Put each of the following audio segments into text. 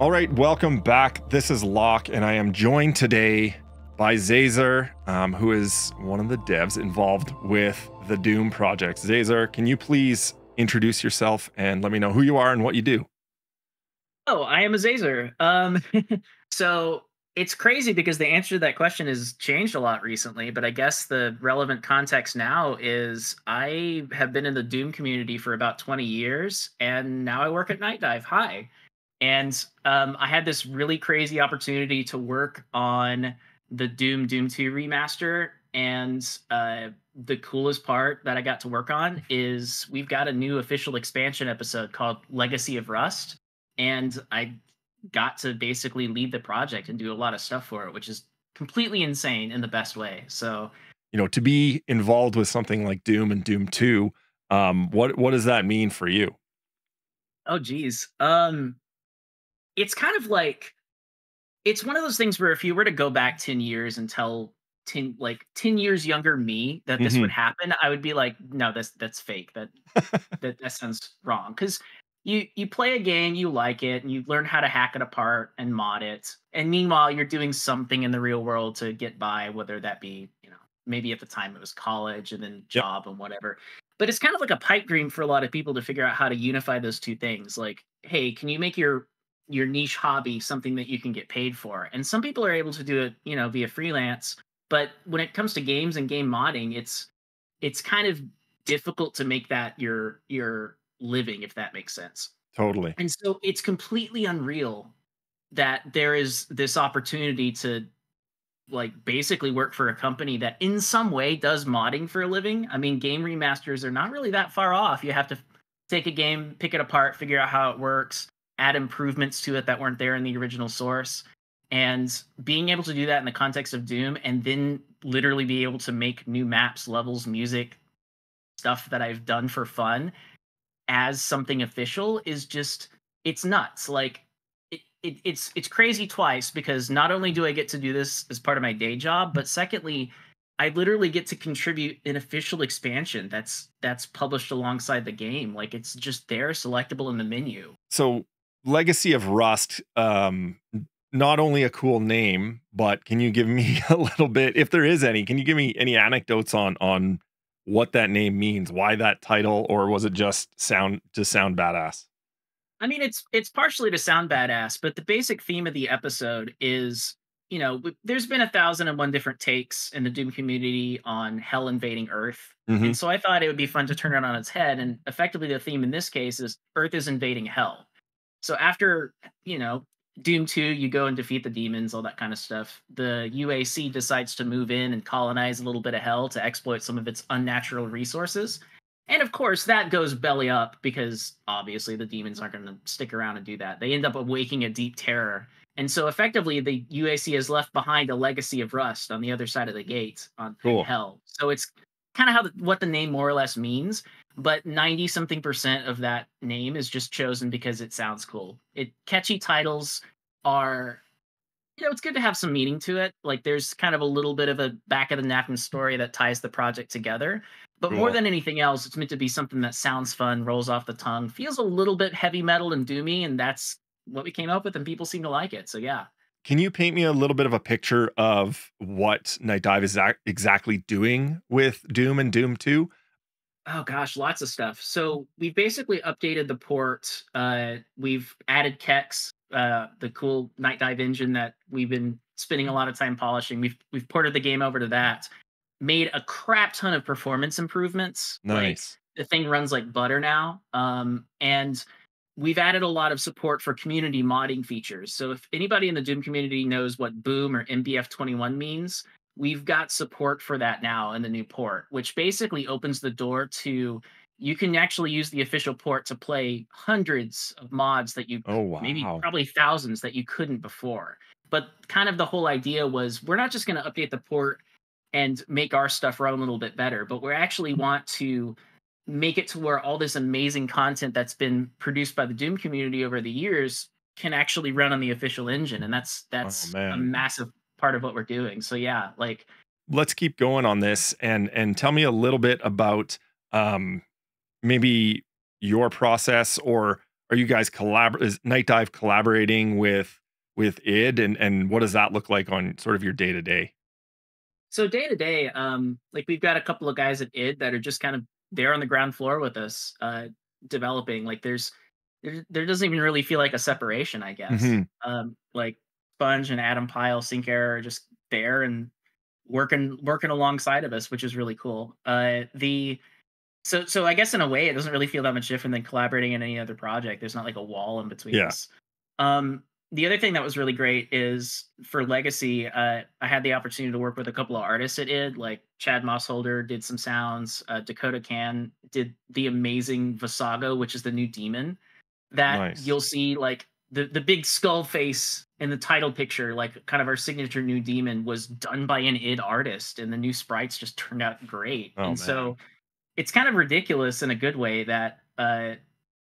All right, welcome back. This is Locke, and I am joined today by Xaser, who is one of the devs involved with the Doom project. Xaser, can you please introduce yourself and let me know who you are and what you do? Oh, I am a Xaser. So it's crazy because the answer to that question has changed a lot recently, but I guess the relevant context now is I have been in the Doom community for about 20 years, and now I work at Nightdive. Hi. And I had this really crazy opportunity to work on the Doom 2 remaster. And the coolest part that I got to work on is we've got a new official expansion episode called Legacy of Rust. And I got to basically lead the project and do a lot of stuff for it, which is completely insane in the best way. So, To be involved with something like Doom and Doom 2, what does that mean for you? oh geez. It's kind of like it's one of those things where if you were to go back 10 years and tell 10 years younger me that this Hmm. would happen, I would be like, no, that's fake. That sounds wrong. Because you play a game, you like it, and you learn how to hack it apart and mod it. And meanwhile, you're doing something in the real world to get by, whether that be, maybe at the time it was college and then Yep. job and whatever. But it's kind of like a pipe dream for a lot of people to figure out how to unify those two things. Like, hey, can you make your niche hobby something that you can get paid for? And some people are able to do it, via freelance. But when it comes to games and game modding, it's kind of difficult to make that your living, if that makes sense. Totally. And so it's completely unreal that there is this opportunity to like basically work for a company that in some way does modding for a living. I mean, game remasters are not really that far off. You have to take a game, pick it apart, figure out how it works, add improvements to it that weren't there in the original source. And being able to do that in the context of Doom and then literally be able to make new maps, levels, music, stuff that I've done for fun as something official is just it's nuts. Like it's crazy twice because not only do I get to do this as part of my day job, but secondly, I literally get to contribute an official expansion that's published alongside the game. Like it's just there, selectable in the menu. So, Legacy of Rust, not only a cool name, but can you give me a little bit, if there is any, can you give me any anecdotes on what that name means, why that title, or was it just sound badass? I mean, it's partially to sound badass, but the basic theme of the episode is, there's been 1,001 different takes in the Doom community on hell invading Earth, Hmm. and so I thought it would be fun to turn it on its head. And effectively, the theme in this case is Earth is invading hell. So after Doom 2, you go and defeat the demons, all that kind of stuff. The UAC decides to move in and colonize a little bit of hell to exploit some of its unnatural resources. And of course, that goes belly up because obviously the demons aren't going to stick around and do that. They end up awaking a deep terror. And so effectively, the UAC has left behind a legacy of rust on the other side of the gate in Cool. hell. So it's kind of what the name more or less means. But 90 something percent of that name is just chosen because it sounds cool. Catchy titles are, it's good to have some meaning to it. Like there's kind of a little bit of a back of the napkin story that ties the project together. But more Cool. than anything else, it's meant to be something that sounds fun, rolls off the tongue, feels a little bit heavy metal and doomy, and that's what we came up with, and people seem to like it. So yeah. Can you paint me a little bit of a picture of what Night Dive is exactly doing with Doom and Doom 2? Oh gosh, lots of stuff. So we've basically updated the port. We've added Kex, the cool Night Dive engine that we've been spending a lot of time polishing. We've ported the game over to that. Made a crap ton of performance improvements. Like Nice. the thing runs like butter now. And we've added a lot of support for community modding features. So if anybody in the Doom community knows what Boom or MBF21 means, we've got support for that now in the new port, which basically opens the door to you can actually use the official port to play hundreds of mods that you Oh, maybe wow. probably thousands that you couldn't before. But kind of the whole idea was we're not just going to update the port and make our stuff run a little bit better, but we actually want to make it to where all this amazing content that's been produced by the Doom community over the years can actually run on the official engine, and that's Oh, that's a man. massive part of what we're doing. So yeah, like Let's keep going on this and tell me a little bit about um maybe your process or are you guys is Nightdive collaborating with id, and what does that look like on sort of your day to day? So day to day, like we've got a couple of guys at id that are just kind of there on the ground floor with us, developing. Like there doesn't even really feel like a separation, I guess. Hmm. Like Sponge and Adam Pyle, Sync Error are just there and working alongside of us, which is really cool. The So I guess in a way it doesn't really feel that much different than collaborating in any other project. There's not like a wall in between Yeah, us. The other thing that was really great is for Legacy, I had the opportunity to work with a couple of artists at id, like Chad Mossholder did some sounds, Dakota Can did the amazing Visago, which is the new demon that nice. you'll see, like the big skull face in the title picture, like kind of our signature new demon was done by an id artist, and the new sprites just turned out great. Oh And man. so it's kind of ridiculous in a good way that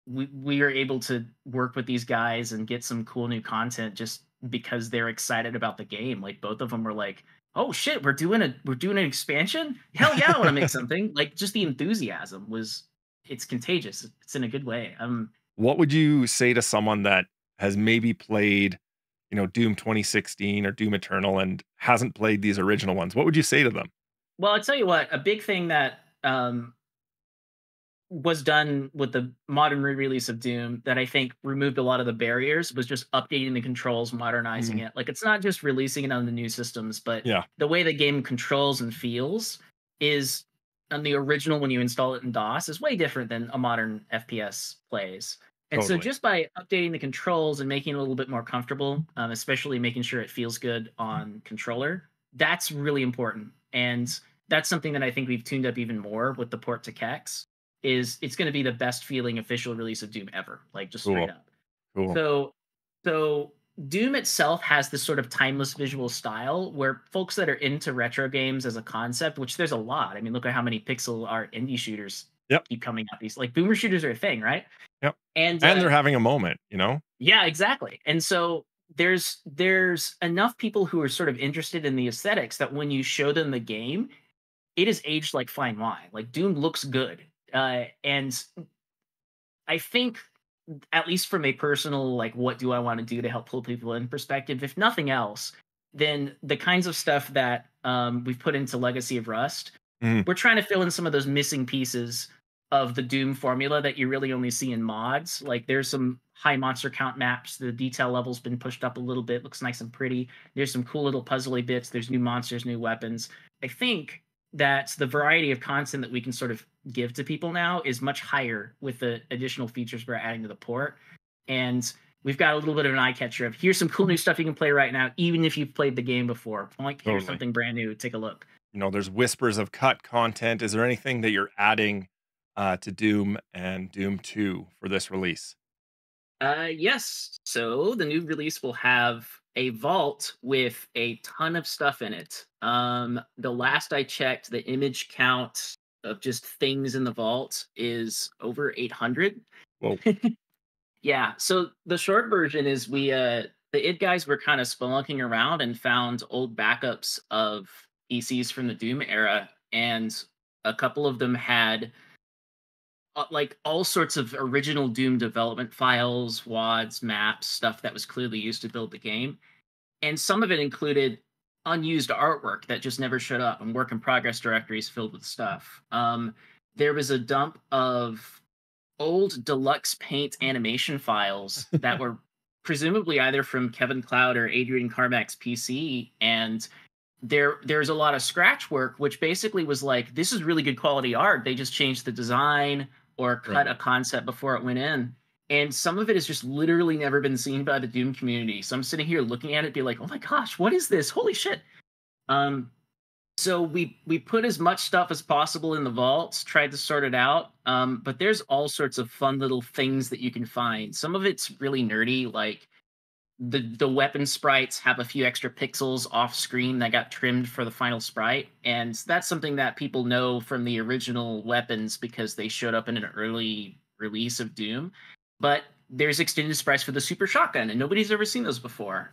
we are able to work with these guys and get some cool new content just because they're excited about the game. Like both of them were like, "Oh shit, we're doing an expansion? Hell yeah, I want to make something!" Like just the enthusiasm was it's contagious. It's in a good way. What would you say to someone that has maybe played, Doom 2016 or Doom Eternal and hasn't played these original ones? What would you say to them? Well, I'll tell you what, a big thing that was done with the modern re-release of Doom that I think removed a lot of the barriers was just updating the controls, modernizing Mhm. it. Like it's not just releasing it on the new systems, but Yeah, the way the game controls and feels is on the original when you install it in DOS is way different than a modern FPS plays. And so totally. just by updating the controls and making it a little bit more comfortable, especially making sure it feels good on controller, that's really important. And that's something that I think we've tuned up even more with the port to Kex is it's going to be the best feeling official release of Doom ever, like just straight Cool. up. Cool. So, so Doom itself has this sort of timeless visual style where folks that are into retro games as a concept, which there's a lot. I mean, look at how many pixel art indie shooters Yep. keep coming out. These like boomer shooters are a thing, right? Yep. And And they're having a moment. yeah, exactly. And so there's enough people who are sort of interested in the aesthetics that when you show them the game, it is aged like fine wine. Like Doom looks good. And I think, at least from a personal, like, what do I want to do to help pull people in perspective, if nothing else, then the kinds of stuff that we've put into Legacy of Rust, Mhm. we're trying to fill in some of those missing pieces of the Doom formula that you really only see in mods. Like, there's some high monster count maps. The detail level's been pushed up a little bit, looks nice and pretty. There's some cool little puzzly bits. There's new monsters, new weapons. I think that the variety of content that we can sort of give to people now is much higher with the additional features we're adding to the port. And we've got a little bit of an eye catcher of here's some cool new stuff you can play right now, even if you've played the game before. Like, here's Totally. something brand new. Take a look. There's whispers of cut content. Is there anything that you're adding to Doom and Doom 2 for this release? Yes. So the new release will have a vault with a ton of stuff in it. The last I checked, the image count of just things in the vault is over 800. Whoa. Yeah. So the short version is the id guys were kind of spelunking around and found old backups of PCs from the Doom era, and a couple of them had like all sorts of original Doom development files, WADs, maps, stuff that was clearly used to build the game. And some of it included unused artwork that just never showed up and work in progress directories filled with stuff. There was a dump of old deluxe paint animation files that were presumably either from Kevin Cloud or Adrian Carmack's PC. And there's a lot of scratch work, which basically was like, this is really good quality art. They just changed the design or cut Right. a concept before it went in. And some of it has just literally never been seen by the Doom community. So I'm sitting here looking at it, be like, oh my gosh, what is this? Holy shit. Um, so we put as much stuff as possible in the vaults, tried to sort it out. But there's all sorts of fun little things that you can find. Some of it's really nerdy, like the weapon sprites have a few extra pixels off screen that got trimmed for the final sprite, and that's something that people know from the original weapons because they showed up in an early release of Doom. But there's extended sprites for the super shotgun, and nobody's ever seen those before.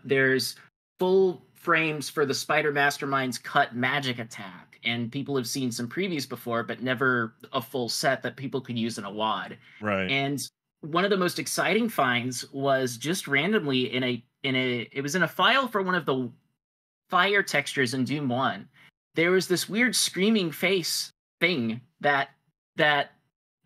There's full frames for the Spider Mastermind's cut magic attack, and people have seen some previews before, but never a full set that people could use in a WAD. Right. And one of the most exciting finds was just randomly it was in a file for one of the fire textures in Doom 1. There was this weird screaming face thing that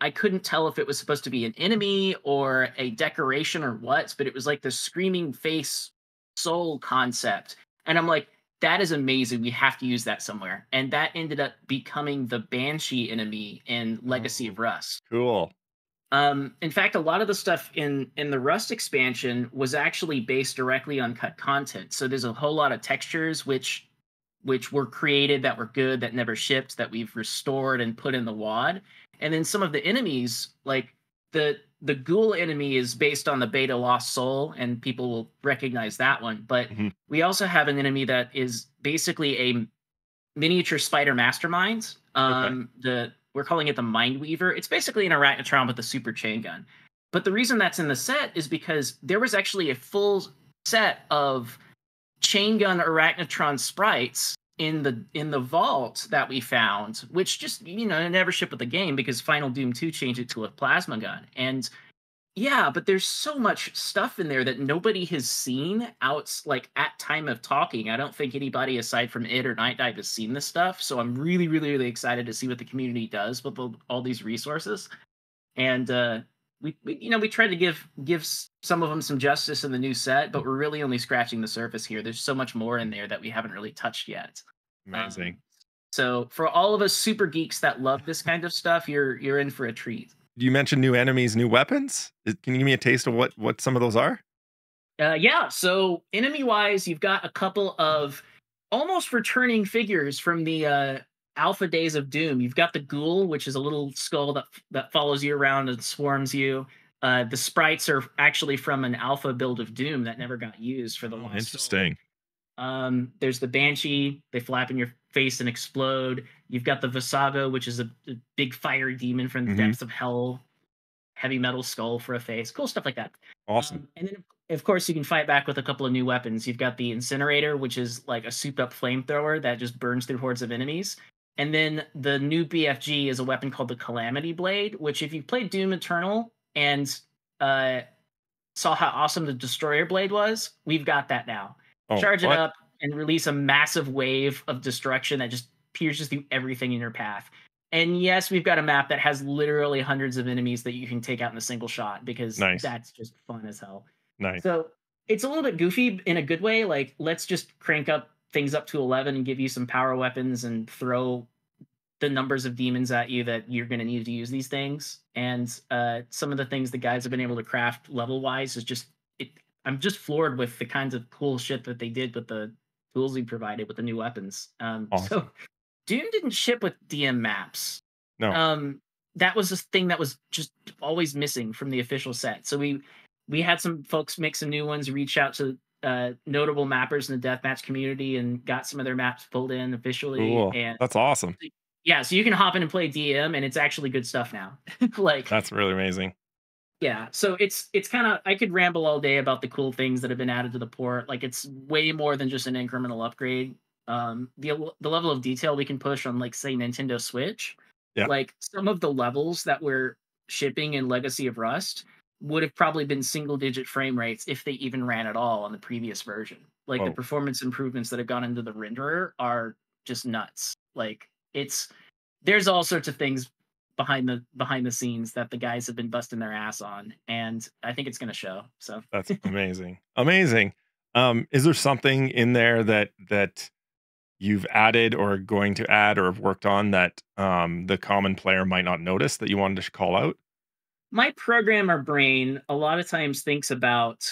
I couldn't tell if it was supposed to be an enemy or a decoration or what, but it was like the screaming face soul concept. And I'm like, that is amazing. We have to use that somewhere. And that ended up becoming the Banshee enemy in Legacy of Rust. Cool. In fact, a lot of the stuff in the Rust expansion was actually based directly on cut content. So there's a whole lot of textures which were created that were good, that never shipped, that we've restored and put in the WAD. And then some of the enemies, like the ghoul enemy is based on the beta Lost Soul, and people will recognize that one. But we also have an enemy that is basically a miniature spider mastermind. We're calling it the Mind Weaver. It's basically an Arachnotron with a super chain gun. But the reason that's in the set is because there was actually a full set of chain gun Arachnotron sprites in the vault that we found, which just, never shipped with the game because Final Doom 2 changed it to a plasma gun. And yeah, but there's so much stuff in there that nobody has seen at time of talking. I don't think anybody aside from it or Nightdive has seen this stuff. So I'm really, really, really excited to see what the community does with all these resources. And we tried to give some of them some justice in the new set, but we're really only scratching the surface here. There's so much more in there that we haven't really touched yet. Amazing. So for all of us super geeks that love this kind of stuff, you're in for a treat. You mentioned new enemies, new weapons. Can you give me a taste of what some of those are? Yeah. So enemy-wise, you've got a couple of almost returning figures from the alpha days of Doom. You've got the Ghoul, which is a little skull that follows you around and swarms you. The sprites are actually from an alpha build of Doom that never got used for the Lost Interesting. Soul. There's the Banshee. They flap in your face and explode. You've got the Visago, which is a big fire demon from the depths of hell. Heavy metal skull for a face. Cool stuff like that. Awesome. And then, of course, you can fight back with a couple of new weapons. You've got the Incinerator, which is like a souped-up flamethrower that just burns through hordes of enemies. And then the new BFG is a weapon called the Calamity Blade, which if you played Doom Eternal and saw how awesome the Destroyer Blade was, we've got that now. Charge it up and release a massive wave of destruction that just pierces through everything in your path. And yes, we've got a map that has literally hundreds of enemies that you can take out in a single shot because that's just fun as hell. Nice. So it's a little bit goofy in a good way. Like, let's just crank up things up to 11 and give you some power weapons and throw the numbers of demons at you that you're going to need to use these things. And some of the things the guys have been able to craft level-wise is just... I'm just floored with the kinds of cool shit that they did with the tools we provided with the new weapons. Awesome. So Doom didn't ship with DM maps. No. That was a thing that was just always missing from the official set. So we had some folks make some new ones, reach out to notable mappers in the deathmatch community and got some of their maps pulled in officially. Cool. And that's awesome. Yeah, so you can hop in and play DM, and it's actually good stuff now. That's really amazing. Yeah, so it's kind of, I could ramble all day about the cool things that have been added to the port. Like, it's way more than just an incremental upgrade. The level of detail we can push on, like, say, Nintendo Switch. Yeah. Like, some of the levels that we're shipping in Legacy of Rust would have probably been single-digit frame rates if they even ran at all on the previous version. Like, the performance improvements that have gone into the renderer are just nuts. Like, there's all sorts of things behind the scenes that the guys have been busting their ass on, and I think it's going to show. So that's amazing. Is there something in there that you've added or going to add or have worked on that the common player might not notice that you wanted to call out? My programmer brain a lot of times thinks about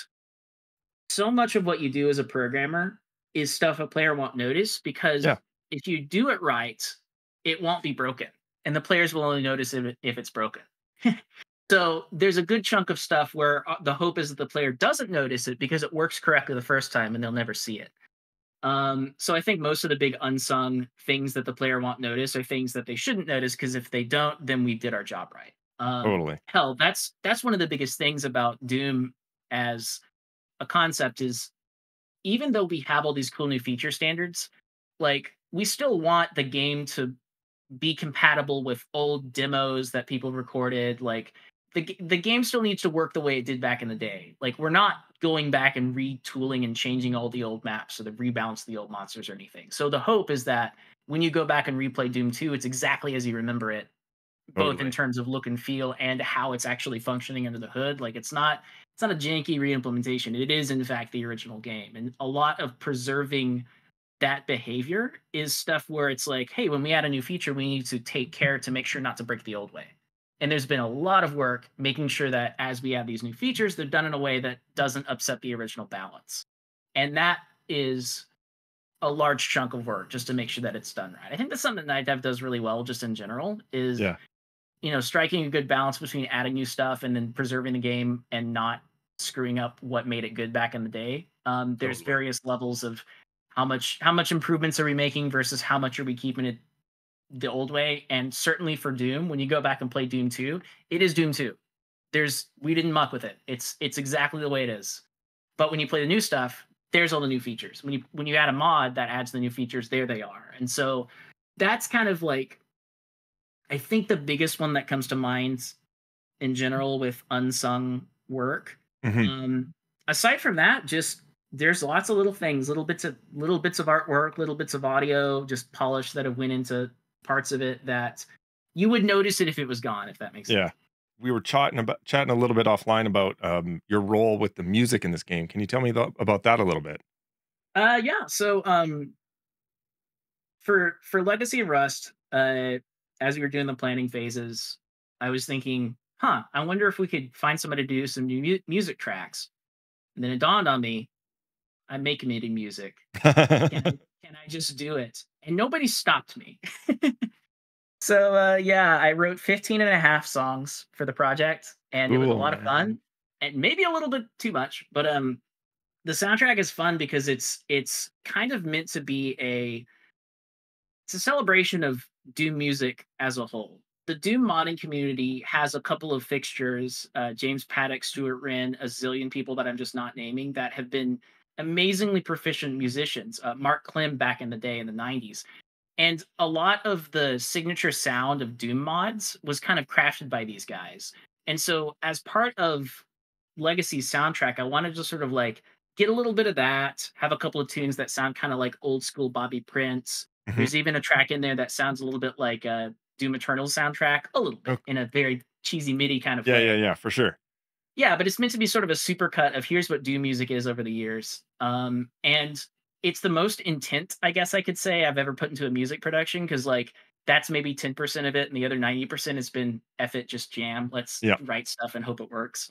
so much of what you do as a programmer is stuff a player won't notice, because if you do it right, it won't be broken. And the players will only notice if it's broken. So there's a good chunk of stuff where the hope is that the player doesn't notice it because it works correctly the first time and they'll never see it. So I think most of the big unsung things that the player won't notice are things that they shouldn't notice, because if they don't, then we did our job right. Totally. Hell, that's one of the biggest things about Doom as a concept is, even though we have all these cool new feature standards, like, we still want the game to be compatible with old demos that people recorded. Like, the game still needs to work the way it did back in the day. Like, we're not going back and retooling and changing all the old maps or the rebalance the old monsters or anything. So the hope is that when you go back and replay Doom 2, it's exactly as you remember it, both in Totally. terms of look and feel and how it's actually functioning under the hood. Like, it's not a janky reimplementation. It is in fact the original game. And a lot of preserving that behavior is stuff where it's like, hey, when we add a new feature, we need to take care to make sure not to break the old way. And there's been a lot of work making sure that as we add these new features, they're done in a way that doesn't upset the original balance. And that is a large chunk of work just to make sure that it's done right. I think that's something that Night Dive does really well, just in general, is Yeah. striking a good balance between adding new stuff and then preserving the game and not screwing up what made it good back in the day. There's Totally. various levels of how much improvements are we making versus how much are we keeping it the old way. And certainly for Doom, when you go back and play Doom 2, it is Doom 2. We didn't muck with it. It's exactly the way it is. But when you play the new stuff, there's all the new features. When you add a mod that adds the new features, there they are. And so that's kind of like, I think, the biggest one that comes to mind in general with unsung work. Hmm. Aside from that, just there's lots of little things, little bits of artwork, little bits of audio, just polish that have went into parts of it that you would notice it if it was gone, if that makes sense. Yeah. We were chatting a little bit offline about your role with the music in this game. Can you tell me about that a little bit? Yeah. So for Legacy of Rust, as we were doing the planning phases, I was thinking, I wonder if we could find somebody to do some new music tracks. And then it dawned on me, I make MIDI music. Can I just do it? And nobody stopped me. So yeah, I wrote 15 and a half songs for the project, and it was a Cool, lot of man. fun and maybe a little bit too much, but the soundtrack is fun because it's kind of meant to be it's a celebration of Doom music as a whole. The Doom modding community has a couple of fixtures, James Paddock, Stuart Wren, a zillion people that I'm just not naming, that have been amazingly proficient musicians. Mark Klim back in the day in the 90s. And a lot of the signature sound of Doom mods was kind of crafted by these guys. And so, as part of Legacy's soundtrack, I wanted to sort of like get a little bit of that, have a couple of tunes that sound kind of like old school Bobby Prince. Mhm. There's even a track in there that sounds a little bit like a Doom Eternal soundtrack, a little bit Ok. in a very cheesy MIDI kind of Yeah, yeah, way. yeah, for sure. Yeah, but it's meant to be sort of a supercut of here's what Doom music is over the years. And it's the most intent, I guess I could say, I've ever put into a music production, because like that's maybe 10% of it, and the other 90% has been F it, just jam. Let's Yeah. write stuff and hope it works.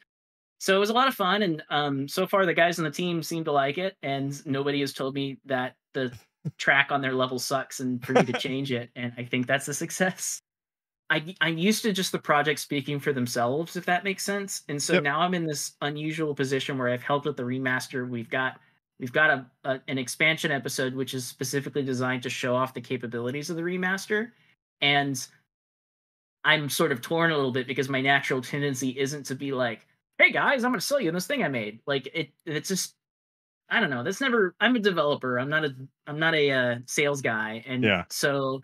So it was a lot of fun, and so far the guys on the team seem to like it, and nobody has told me that the track on their level sucks and for me to change it, and I think that's a success. I'm used to just the project speaking for themselves, if that makes sense. And so Yep. now I'm in this unusual position where I've helped with the remaster. We've got an expansion episode which is specifically designed to show off the capabilities of the remaster, and I'm sort of torn a little bit because my natural tendency isn't to be like, "Hey guys, I'm going to sell you this thing I made." Like it's just, I don't know. That's never. I'm a developer. I'm not a sales guy, and Yeah. so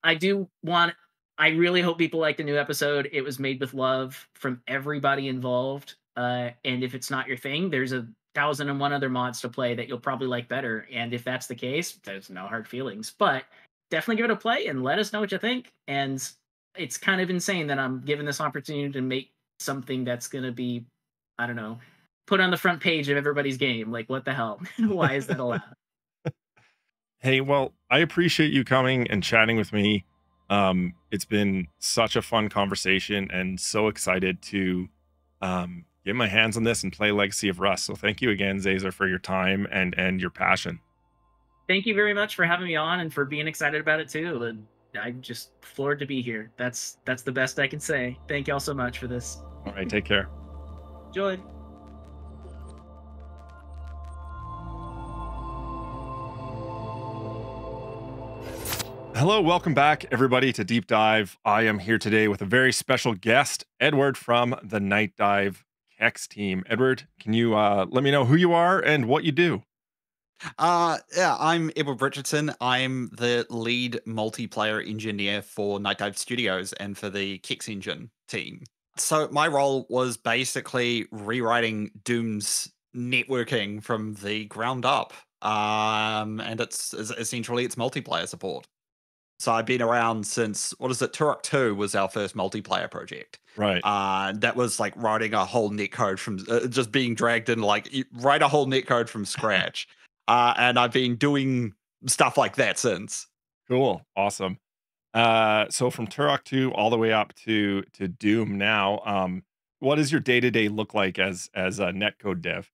I do want. I really hope people like the new episode. It was made with love from everybody involved. And if it's not your thing, there's 1,001 other mods to play that you'll probably like better. And if that's the case, there's no hard feelings. But definitely give it a play and let us know what you think. And it's kind of insane that I'm given this opportunity to make something that's going to be, I don't know, put on the front page of everybody's game. Like, what the hell? Why is that allowed? Hey, well, I appreciate you coming and chatting with me. It's been such a fun conversation and so excited to get my hands on this and play Legacy of Rust. So thank you again, Xaser, for your time and your passion. Thank you very much for having me on and for being excited about it too. And I'm just floored to be here. That's the best I can say. Thank y'all so much for this. All right, take care. Enjoy. Hello, welcome back, everybody, to Deep Dive. I am here today with a very special guest, Edward from the Nightdive X team. Edward, can you let me know who you are and what you do? Yeah, I'm Edward Richardson. I'm the lead multiplayer engineer for Nightdive Studios and for the Kex Engine team. So my role was basically rewriting Doom's networking from the ground up. And essentially it's multiplayer support. So I've been around since, what is it? Turok 2 was our first multiplayer project. Right. That was like writing a whole netcode from just being dragged in, like write a whole netcode from scratch. And I've been doing stuff like that since. Cool. Awesome. So from Turok 2 all the way up to Doom now, what does your day-to-day look like as a netcode dev?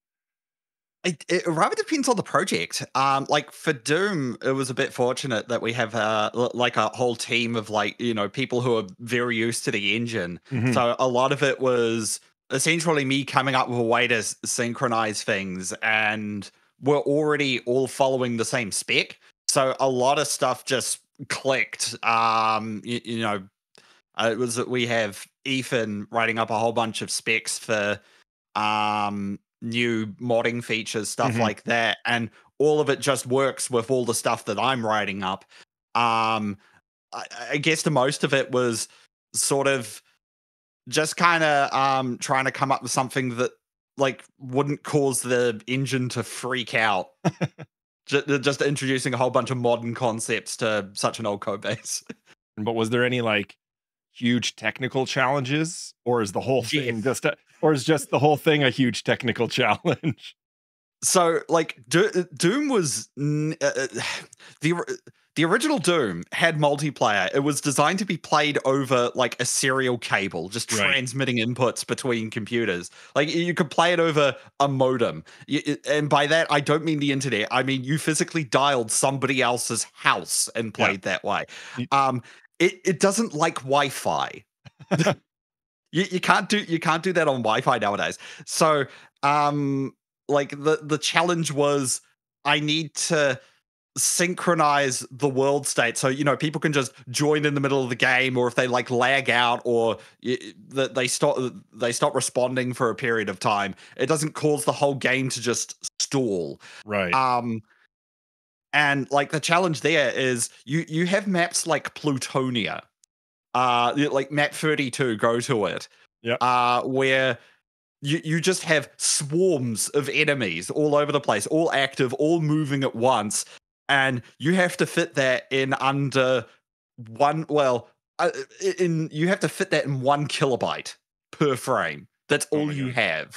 It rather depends on the project. Like for Doom, it was a bit fortunate that we have like a whole team of people who are very used to the engine. Mhm. So a lot of it was essentially me coming up with a way to synchronize things, and we're already all following the same spec. So a lot of stuff just clicked. It was that we have Ethan writing up a whole bunch of specs for new modding features, stuff Mhm. like that, and all of it just works with all the stuff that I'm writing up. um I guess the most of it was sort of just kind of trying to come up with something that like wouldn't cause the engine to freak out. Just introducing a whole bunch of modern concepts to such an old code base. But was there any like huge technical challenges, or is the whole thing Yes. just or is just the whole thing a huge technical challenge? So, like, Doom was the the original Doom had multiplayer. It was designed to be played over like a serial cable, just Right. transmitting inputs between computers. Like, you could play it over a modem, and by that I don't mean the internet. I mean you physically dialed somebody else's house and Yeah. played that way. Y- Um, it doesn't like Wi-Fi. You can't do that on Wi-Fi nowadays. So, like the challenge was I need to synchronize the world state so people can just join in the middle of the game, or if they like lag out or that they stop responding for a period of time, it doesn't cause the whole game to just stall. Right. Um, and like the challenge there is you have maps like Plutonia, like map 32, go to it, Yep. where you just have swarms of enemies all over the place, all active, all moving at once, and you have to fit that in under one. Well, in you have to fit that in 1 kilobyte per frame. That's Oh all my you god. have.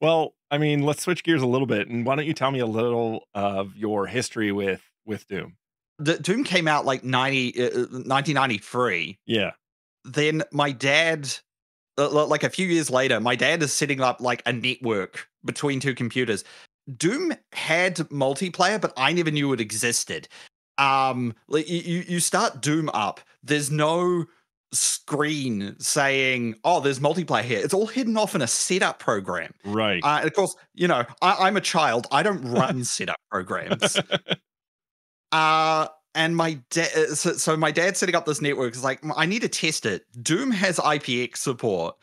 Well, I mean, let's switch gears a little bit, and why don't you tell me a little of your history with Doom? The Doom came out like 1993. Yeah. Then my dad, like a few years later, my dad is setting up like a network between two computers. Doom had multiplayer, but I never knew it existed. Like you start Doom up, there's no screen saying, "Oh, there's multiplayer here." It's all hidden off in a setup program. Right. And of course, I'm a child. I don't run setup programs. And my dad, so my dad's setting up this network. Is like, I need to test it. Doom has IPX support.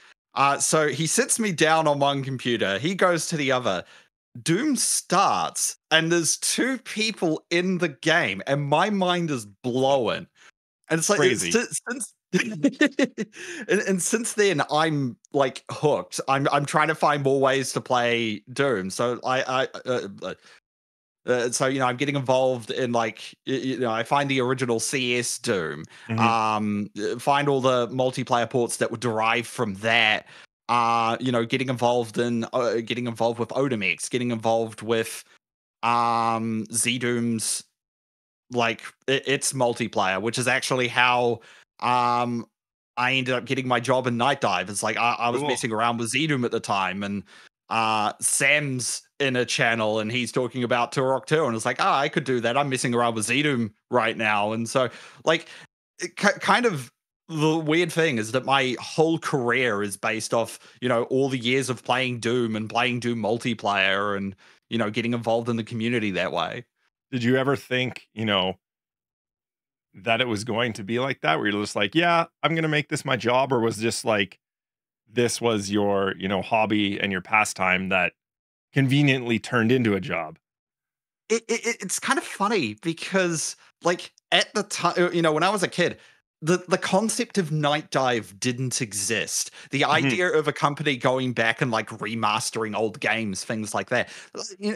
So he sits me down on one computer. He goes to the other. Doom starts, and there's two people in the game, and my mind is blowing. And it's like Crazy. since and since then, I'm like hooked. I'm trying to find more ways to play Doom. So I'm getting involved in like I find the original CS Doom, Mhm. find all the multiplayer ports that were derived from that. Getting involved with Odomex, getting involved with Z Doom's like its multiplayer, which is actually how um I ended up getting my job in Nightdive. It's like I was Cool. messing around with Z Doom at the time, and Sam's in a channel and he's talking about Turok 2, and it's like, I could do that. I'm messing around with Z Doom right now. And so like kind of the weird thing is that my whole career is based off, all the years of playing Doom and playing Doom multiplayer and, getting involved in the community that way. Did you ever think, that it was going to be like that? Where you're just like, yeah, I'm gonna make this my job, or was just like this was your, hobby and your pastime that conveniently turned into a job? It's kind of funny because, like, at the time, when I was a kid, the concept of Nightdive didn't exist. The idea of a company going back and like remastering old games, things like that.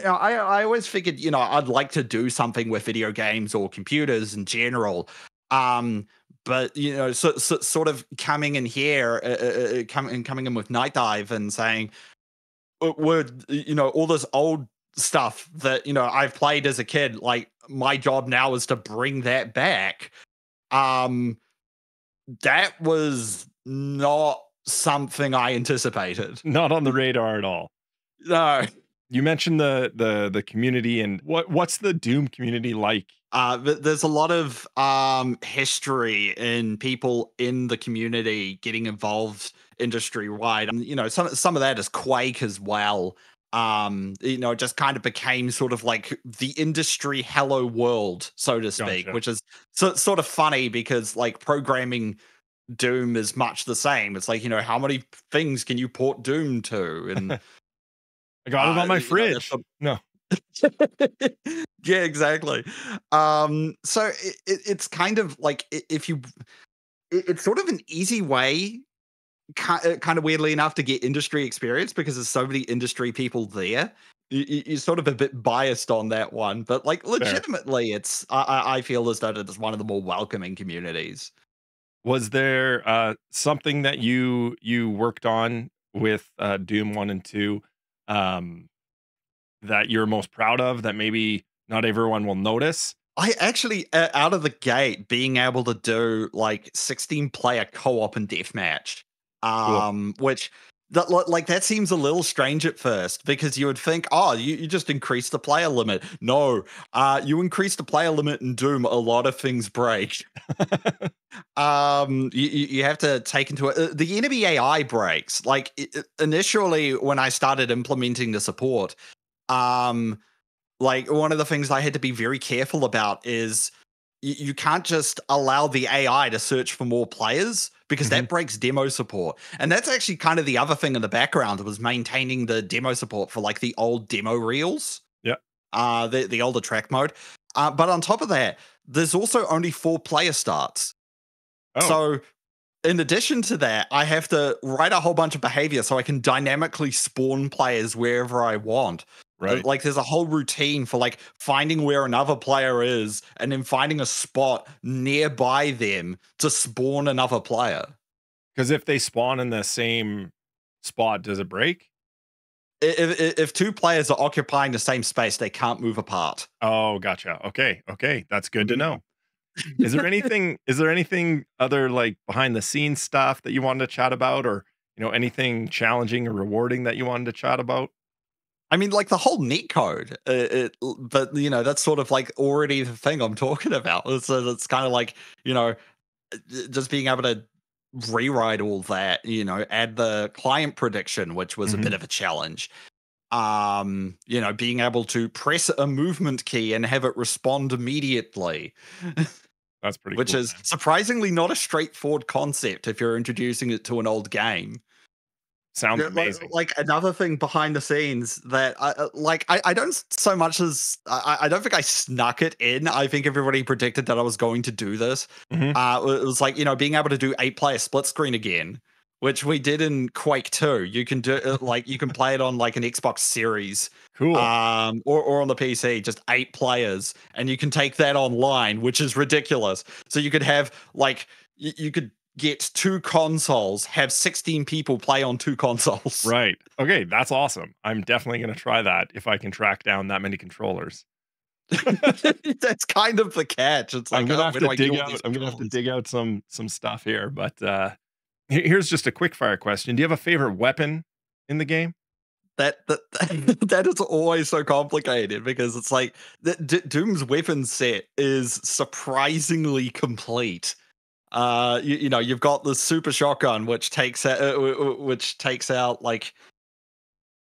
I always figured, I'd like to do something with video games or computers in general. But sort of coming in here, coming in with Nightdive and saying, we're all this old stuff that I've played as a kid. Like my job now is to bring that back. That was not something I anticipated. Not on the radar at all. No. You mentioned the community, and what's the Doom community like? There's a lot of history in people in the community getting involved industry wide. And some of that is Quake as well. It just kind of became sort of like the industry hello world, so to speak, Gotcha. which is sort of funny because like programming Doom is much the same. It's like, how many things can you port Doom to? And I got it on my fridge. No. Yeah, exactly. So it's kind of like it's sort of an easy way, kind of weirdly enough, to get industry experience because there's so many industry people there. You're sort of a bit biased on that one, but like legitimately, it's I feel as though it's one of the more welcoming communities. Was there something that you worked on with Doom 1 and 2 that you're most proud of that maybe not everyone will notice? I actually, out of the gate, being able to do like 16-player co-op and deathmatch, Cool. which that seems a little strange at first because you would think, oh, you just increase the player limit. No, you increase the player limit in Doom, a lot of things break. You have to take into it the enemy AI breaks. Like initially, when I started implementing the support, like one of the things I had to be very careful about is you can't just allow the AI to search for more players because that breaks demo support. And that's actually kind of the other thing in the background was maintaining the demo support for like the old demo reels. Yeah. The older track mode. But on top of that, there's also only 4 player starts. Oh. So in addition to that, I have to write a whole bunch of behavior so I can dynamically spawn players wherever I want. Right. Like there's a whole routine for like finding where another player is and then finding a spot nearby them to spawn another player. Because if they spawn in the same spot, does it break? If 2 players are occupying the same space, they can't move apart. Oh, gotcha. Okay. That's good to know. Is there anything other like behind the scenes stuff that you wanted to chat about, or anything challenging or rewarding that you wanted to chat about? I mean, like the whole netcode, but that's sort of like already the thing I'm talking about. So it's kind of like, just being able to rewrite all that, add the client prediction, which was a bit of a challenge. Being able to press a movement key and have it respond immediately. That's pretty Which cool, is man. surprisingly not a straightforward concept if you're introducing it to an old game. Sounds amazing. Like another thing behind the scenes that I don't so much as I don't think I snuck it in. I think everybody predicted that I was going to do this. It was like being able to do 8-player split screen again, which we did in Quake 2. You can do you can play it on like an Xbox Series, Cool. or on the PC, just 8 players, and you can take that online, which is ridiculous. So you could have like you could get 2 consoles, have 16 people play on 2 consoles. Right. Okay, that's awesome. I'm definitely going to try that if I can track down that many controllers. That's kind of the catch. It's like I'm gonna have to dig out some stuff here, but here's just a quick fire question. Do you have a favorite weapon in the game? That is always so complicated because it's like Doom's weapon set is surprisingly complete. You've got the super shotgun, which takes out like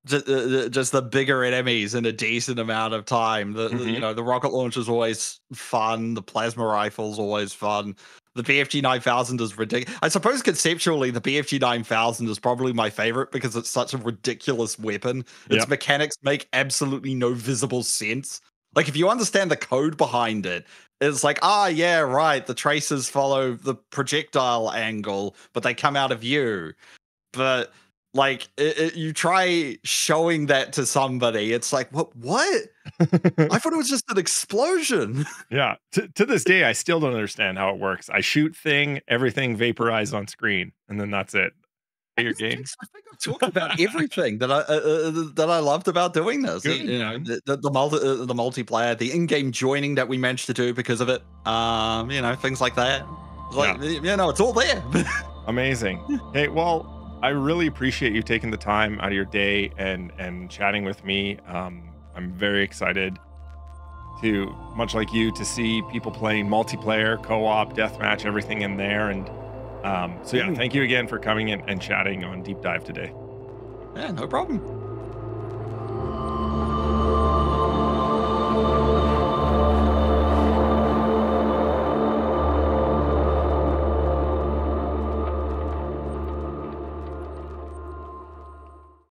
just the bigger enemies in a decent amount of time. The rocket launcher is always fun. The plasma rifle is always fun. The BFG 9000 is ridiculous. I suppose conceptually, the BFG 9000 is probably my favorite because it's such a ridiculous weapon. Its mechanics make absolutely no visible sense. Like if you understand the code behind it, it's like, ah, yeah, right. The tracers follow the projectile angle, but they come out of you. But like you try showing that to somebody, it's like, what? I thought it was just an explosion. Yeah. To this day, I still don't understand how it works. I shoot thing, everything vaporized on screen, and then that's it. Your game. I think I've talked about everything that I loved about doing this. Good, You know, man. the multiplayer, the in-game joining that we managed to do because of it. You know, things like that. Like, you know, it's all there. Amazing. Hey, well, I really appreciate you taking the time out of your day and chatting with me. I'm very excited to, much like you, to see people playing multiplayer, co-op, deathmatch, everything in there. And so yeah, thank you again for coming in and chatting on Deep Dive today. Yeah, no problem.